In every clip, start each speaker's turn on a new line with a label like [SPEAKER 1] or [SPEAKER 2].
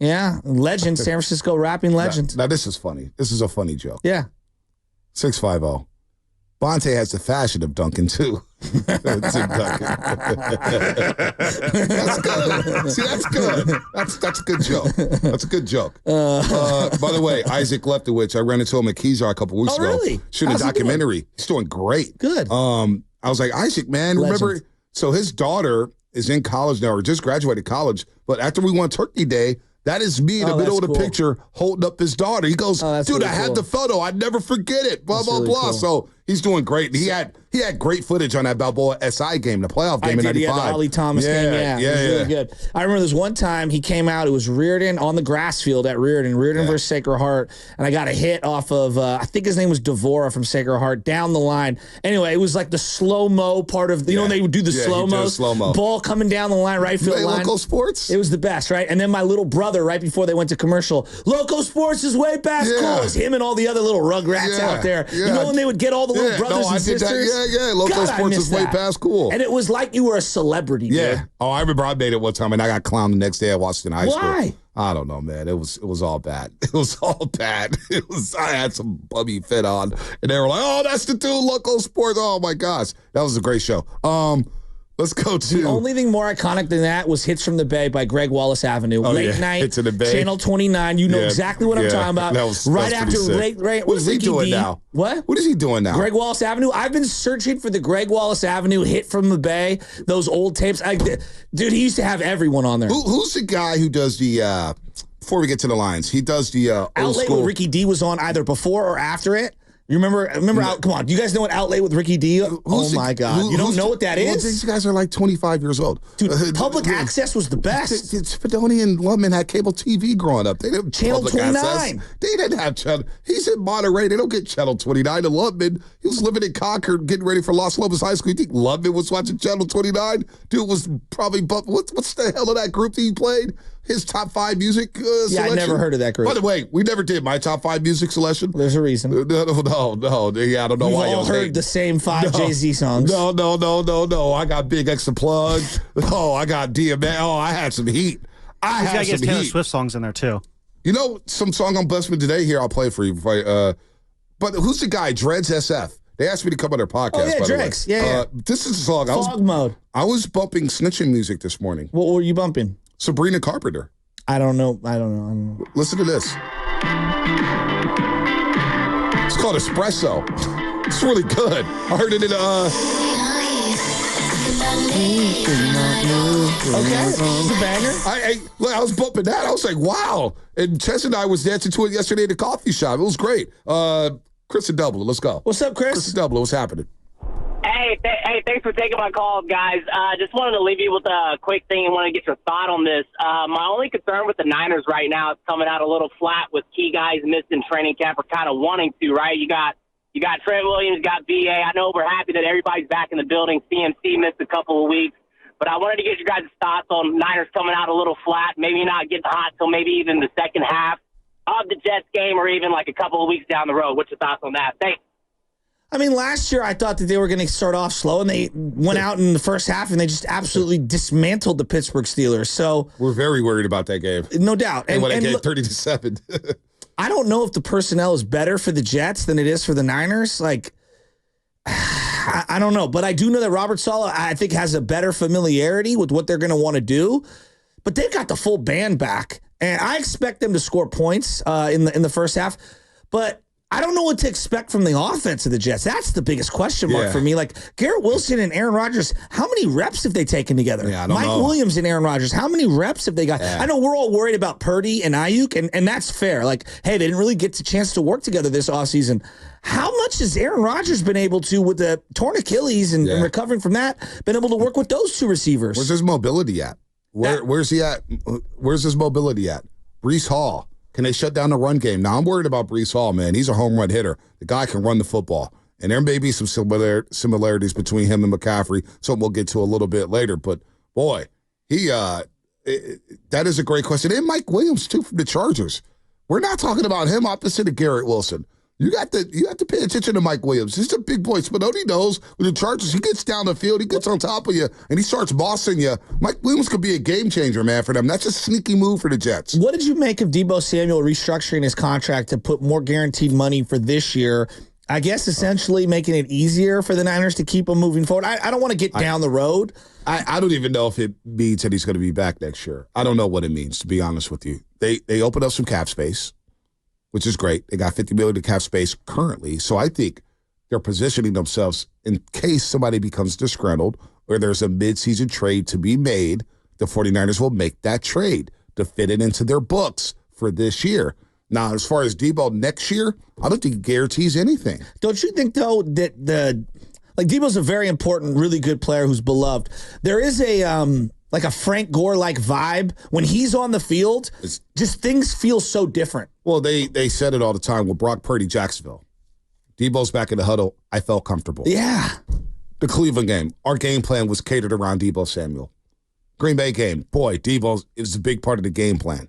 [SPEAKER 1] Yeah, legend, San Francisco rapping legend.
[SPEAKER 2] Now this is funny. This is a funny joke.
[SPEAKER 1] Yeah.
[SPEAKER 2] 650. Bonte has the fashion of Duncan, too. Tim Duncan. That's good. See, that's good. That's a good joke. That's a good joke. By the way, Isaac Leftowich, I ran into him at Kezar a couple weeks ago.
[SPEAKER 1] Really?
[SPEAKER 2] Shooting a documentary. He's doing great.
[SPEAKER 1] Good.
[SPEAKER 2] I was like, Isaac, man, remember? So his daughter is in college now, or just graduated college. But after we won Turkey Day, that is me in the middle of the picture holding up his daughter. He goes, dude, really I had the photo. I'd never forget it. Blah, blah, blah. Cool. So he's doing great. He had great footage on that Balboa SI game, the playoff game in 95.
[SPEAKER 1] Yeah, the Ollie Thomas game. Yeah, it was really good. I remember this one time he came out. It was Reardon on the grass field at Reardon versus Sacred Heart. And I got a hit off of, I think his name was Devora from Sacred Heart, down the line. Anyway, it was like the slow-mo part of, you know when they would do the slow-mo? Ball coming down the line, right field line.
[SPEAKER 2] Local Sports?
[SPEAKER 1] It was the best, right? And then my little brother, right before they went to commercial, Local Sports is way past cool. It was him and all the other little rugrats out there. You know when they would get all the little brothers and sisters?
[SPEAKER 2] Local Sports is way past cool.
[SPEAKER 1] And it was like you were a celebrity, dude.
[SPEAKER 2] Oh, I remember I made it one time, and I got clowned the next day at Washington High School.
[SPEAKER 1] Why?
[SPEAKER 2] I don't know, man. It was all bad. It was all bad. I had some bummy fit on, and they were like, "Oh, that's the dude, Local Sports." Oh my gosh, that was a great show. Let's go to
[SPEAKER 1] the only thing more iconic than that was Hits from the Bay by Greg Wallace Avenue. Late night,
[SPEAKER 2] Hits in the Bay.
[SPEAKER 1] Channel 29. You know exactly what I'm talking about.
[SPEAKER 2] That was
[SPEAKER 1] right after late
[SPEAKER 2] what is he doing now?
[SPEAKER 1] What?
[SPEAKER 2] What is he doing now?
[SPEAKER 1] Greg Wallace Avenue. I've been searching for the Greg Wallace Avenue Hit from the Bay. Those old tapes. Dude, he used to have everyone on there.
[SPEAKER 2] Who's the guy who does the? Before we get to the lines, he does the old
[SPEAKER 1] Outlay
[SPEAKER 2] school.
[SPEAKER 1] with Ricky D was on either before or after it. You remember? Come on, do you guys know what Outlay with Ricky D? Oh my God, you don't know what that is?
[SPEAKER 2] Well, these guys are like 25 years old.
[SPEAKER 1] Dude, public access was the best.
[SPEAKER 2] Spadoni and Lubman had cable TV growing up. They didn't
[SPEAKER 1] Channel 29.
[SPEAKER 2] Access. They didn't have channel. He's in Monterey. They don't get Channel 29. And Lubman, he was living in Concord, getting ready for Los Lobos High School. You think Lubman was watching Channel 29? Dude was probably what's the hell of that group that he played? His top 5 music selection?
[SPEAKER 1] I never heard of that group.
[SPEAKER 2] By the way, we never did my top 5 music selection.
[SPEAKER 1] There's a reason.
[SPEAKER 2] No. Yeah, I don't know
[SPEAKER 1] We've
[SPEAKER 2] why
[SPEAKER 1] all heard the same 5 Jay-Z songs.
[SPEAKER 2] No. I got Big X Plug. I got DMA. I had some heat. I had some heat.
[SPEAKER 3] Taylor Swift songs in there, too.
[SPEAKER 2] You know, some song on Blessman today? Here, I'll play it for you. But who's the guy? Dreads SF. They asked me to come on their podcast, by
[SPEAKER 1] Drex.
[SPEAKER 2] the way.
[SPEAKER 1] Yeah.
[SPEAKER 2] This is a song.
[SPEAKER 1] Fog Mode.
[SPEAKER 2] I was bumping snitching music this morning.
[SPEAKER 1] What were you bumping?
[SPEAKER 2] Sabrina Carpenter.
[SPEAKER 1] I don't know.
[SPEAKER 2] Listen to this. It's called Espresso. It's really good. I heard it in
[SPEAKER 1] Okay, it's a banger.
[SPEAKER 2] I was bumping that. I was like, wow. And Chess and I was dancing to it yesterday at the coffee shop. It was great. Chris in Dublin, let's go.
[SPEAKER 1] What's up, Chris?
[SPEAKER 2] Chris in Dublin, what's happening?
[SPEAKER 4] Hey, thanks for taking my call, guys. Just wanted to leave you with a quick thing and want to get your thought on this. My only concern with the Niners right now is coming out a little flat with key guys missing training camp or kind of wanting to, right? You got Trent Williams, you got BA. I know we're happy that everybody's back in the building. CMC missed a couple of weeks. But I wanted to get your guys' thoughts on Niners coming out a little flat, maybe not getting hot till maybe even the second half of the Jets game or even like a couple of weeks down the road. What's your thoughts on that? Thanks.
[SPEAKER 1] I mean, last year I thought that they were going to start off slow, and they went out in the first half, and they just absolutely dismantled the Pittsburgh Steelers. So
[SPEAKER 2] we're very worried about that game.
[SPEAKER 1] No doubt.
[SPEAKER 2] And when I get 30-7.
[SPEAKER 1] I don't know if the personnel is better for the Jets than it is for the Niners. Like, I don't know. But I do know that Robert Saleh, I think, has a better familiarity with what they're going to want to do. But they've got the full band back, and I expect them to score points in the first half. But I don't know what to expect from the offense of the Jets. That's the biggest question mark for me. Like, Garrett Wilson and Aaron Rodgers, how many reps have they taken together?
[SPEAKER 2] Yeah, I don't
[SPEAKER 1] Mike
[SPEAKER 2] know.
[SPEAKER 1] Williams and Aaron Rodgers, how many reps have they got?
[SPEAKER 2] Yeah.
[SPEAKER 1] I know we're all worried about Purdy and Ayuk, and that's fair. Like, hey, they didn't really get a chance to work together this offseason. How much has Aaron Rodgers been able to, with the torn Achilles and recovering from that, been able to work with those two receivers?
[SPEAKER 2] Where's his mobility at? Where's he at? Where's his mobility at? Breece Hall. Can they shut down the run game? Now, I'm worried about Breece Hall, man. He's a home run hitter. The guy can run the football. And there may be some similarities between him and McCaffrey, something we'll get to a little bit later. But, boy, that is a great question. And Mike Williams, too, from the Chargers. We're not talking about him opposite of Garrett Wilson. You have to pay attention to Mike Williams. He's a big boy. Spinoni knows with the Chargers, he gets down the field, he gets on top of you, and he starts bossing you. Mike Williams could be a game changer, man, for them. That's a sneaky move for the Jets.
[SPEAKER 1] What did you make of Deebo Samuel restructuring his contract to put more guaranteed money for this year? I guess essentially making it easier for the Niners to keep him moving forward. I don't want to get down the road.
[SPEAKER 2] I don't even know if it means that he's going to be back next year. I don't know what it means, to be honest with you. They opened up some cap space, which is great. They got $50 million in cap space currently. So I think they're positioning themselves in case somebody becomes disgruntled or there's a midseason trade to be made, the 49ers will make that trade to fit it into their books for this year. Now, as far as Deebo next year, I don't think it guarantees anything.
[SPEAKER 1] Don't you think, though, that Deebo's a very important, really good player who's beloved. There is a Frank Gore-like vibe. When he's on the field, just things feel so different.
[SPEAKER 2] Well, they said it all the time with Brock Purdy, Jacksonville. Deebo's back in the huddle. I felt comfortable.
[SPEAKER 1] Yeah.
[SPEAKER 2] The Cleveland game, our game plan was catered around Deebo Samuel. Green Bay game, boy, Deebo is a big part of the game plan.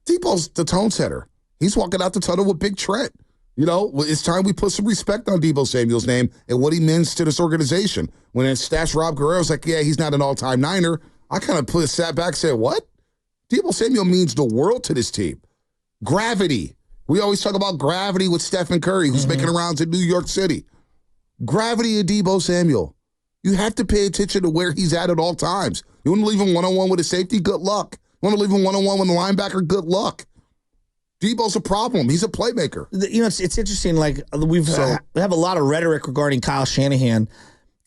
[SPEAKER 2] Deebo's the tone setter. He's walking out the tunnel with Big Trent. You know, it's time we put some respect on Deebo Samuel's name and what he means to this organization. When it stashed Rob Guerrero's like, yeah, he's not an all-time Niner, I kind of sat back and said, what? Deebo Samuel means the world to this team. Gravity. We always talk about gravity with Stephen Curry, who's making rounds in New York City. Gravity of Deebo Samuel. You have to pay attention to where he's at all times. You want to leave him one-on-one with a safety? Good luck. You want to leave him one-on-one with a linebacker? Good luck. Deebo's a problem. He's a playmaker.
[SPEAKER 1] You know, it's interesting. Like we have a lot of rhetoric regarding Kyle Shanahan,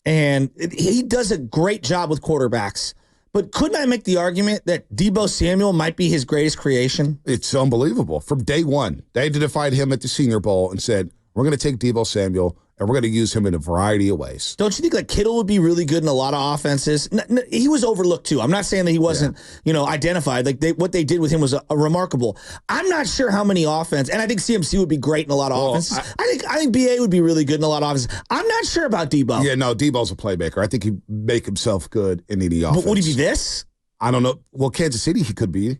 [SPEAKER 1] and he does a great job with quarterbacks. But couldn't I make the argument that Deebo Samuel might be his greatest creation?
[SPEAKER 2] It's unbelievable. From day one, they identified him at the Senior Bowl and said, we're going to take Deebo Samuel and we're going to use him in a variety of ways.
[SPEAKER 1] Don't you think that Kittle would be really good in a lot of offenses? He was overlooked too. I'm not saying that he wasn't, identified. Like what they did with him was a remarkable. I'm not sure how many offense, and I think CMC would be great in a lot of offenses. I think BA would be really good in a lot of offenses. I'm not sure about Deebo.
[SPEAKER 2] Yeah, no, Deebo's a playmaker. I think he'd make himself good in any offense.
[SPEAKER 1] But would he be this?
[SPEAKER 2] I don't know. Well, Kansas City, he could be.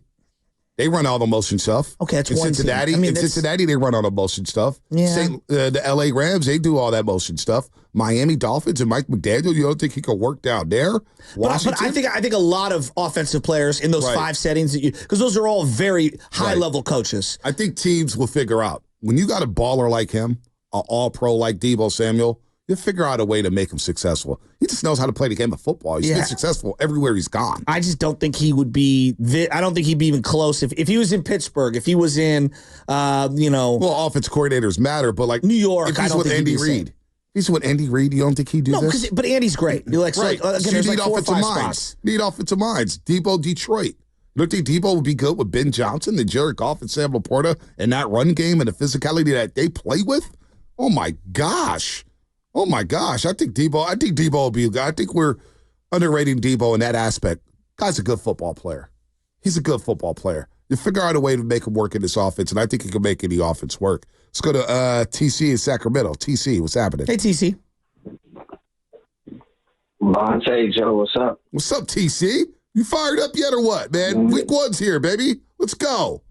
[SPEAKER 2] They run all the motion stuff.
[SPEAKER 1] Okay, that's
[SPEAKER 2] in
[SPEAKER 1] one
[SPEAKER 2] Cincinnati.
[SPEAKER 1] team.
[SPEAKER 2] In Cincinnati, they run all the motion stuff.
[SPEAKER 1] Yeah.
[SPEAKER 2] The L.A. Rams, they do all that motion stuff. Miami Dolphins and Mike McDaniel, you don't think he could work down there?
[SPEAKER 1] But I think a lot of offensive players in those five settings because those are all very high level coaches.
[SPEAKER 2] I think teams will figure out when you got a baller like him, an all-pro like Deebo Samuel, you'll figure out a way to make him successful. He just knows how to play the game of football. He's been successful everywhere he's gone.
[SPEAKER 1] I just don't think he would be I don't think he'd be even close if he was in Pittsburgh, if he was in,
[SPEAKER 2] Well, offense coordinators matter, but like
[SPEAKER 1] New York,
[SPEAKER 2] if he's with Andy Reid. He's with Andy Reid. You don't think he'd do this?
[SPEAKER 1] But Andy's great. You're like,
[SPEAKER 2] right.
[SPEAKER 1] So
[SPEAKER 2] you need offensive minds.
[SPEAKER 1] Spots.
[SPEAKER 2] Need offensive minds. Deebo, Detroit. You don't think Deebo would be good with Ben Johnson, and Jared Goff, and Sam Laporta, and that run game and the physicality that they play with? Oh my gosh. I think Deebo will be good. I think we're underrating Deebo in that aspect. Guy's a good football player. He's a good football player. You figure out a way to make him work in this offense, and I think he can make any offense work. Let's go to TC in Sacramento. TC, what's happening?
[SPEAKER 1] Hey, TC.
[SPEAKER 3] Monte, Joe, what's up?
[SPEAKER 2] What's up, TC? You fired up yet or what, man? Week one's here, baby. Let's go.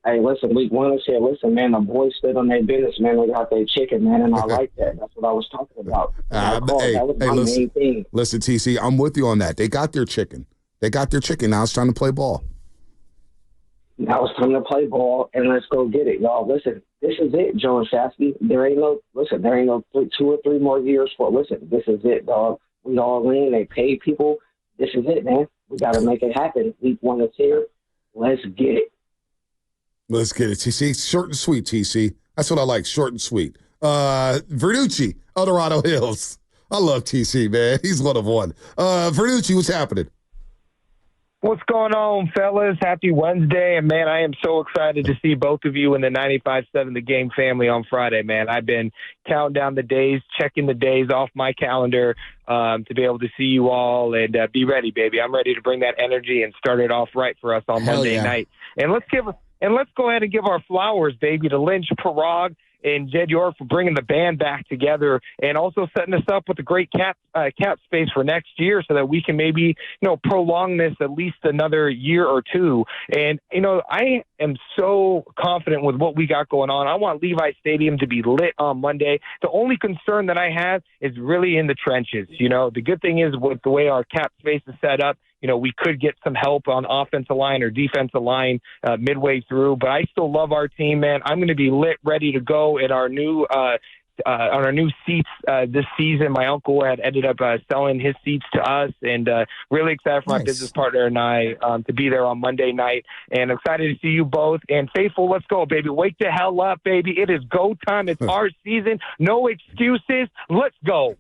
[SPEAKER 3] Hey, listen, week one is here. Listen, man, the boys stood on their business, man. They got their chicken, man, and I like that. That's what I was talking about. That was my main thing.
[SPEAKER 2] Listen, TC, I'm with you on that. They got their chicken. Now it's time to play ball.
[SPEAKER 3] Now it's time to play ball, and let's go get it, y'all. Listen, this is it, Joe and Shasky. There ain't no 2 or 3 more years for it. Listen, this is it, dog. We all in. They pay people. This is it, man. We got to make it happen. Week one is here. Let's get it.
[SPEAKER 2] Let's get it, TC. Short and sweet, TC. That's what I like, short and sweet. Verducci, El Dorado Hills. I love TC, man. He's one of one. Verducci, what's happening?
[SPEAKER 5] What's going on, fellas? Happy Wednesday. And, man, I am so excited to see both of you in the 95.7 The Game family on Friday, man. I've been counting down the days, checking the days off my calendar to be able to see you all and be ready, baby. I'm ready to bring that energy and start it off right for us on Monday night. And let's go ahead and give our flowers, baby, to Lynch Parag and Jed York for bringing the band back together and also setting us up with a great cap space for next year so that we can maybe, prolong this at least another year or two. And, I am so confident with what we got going on. I want Levi Stadium to be lit on Monday. The only concern that I have is really in the trenches. The good thing is with the way our cap space is set up, we could get some help on offensive line or defensive line midway through, but I still love our team, man. I'm going to be lit, ready to go at our new on our new seats this season. My uncle had ended up selling his seats to us, and really excited for my business partner and I to be there on Monday night, and excited to see you both. And Faithful, let's go, baby. Wake the hell up, baby. It is go time. It's our season. No excuses. Let's go.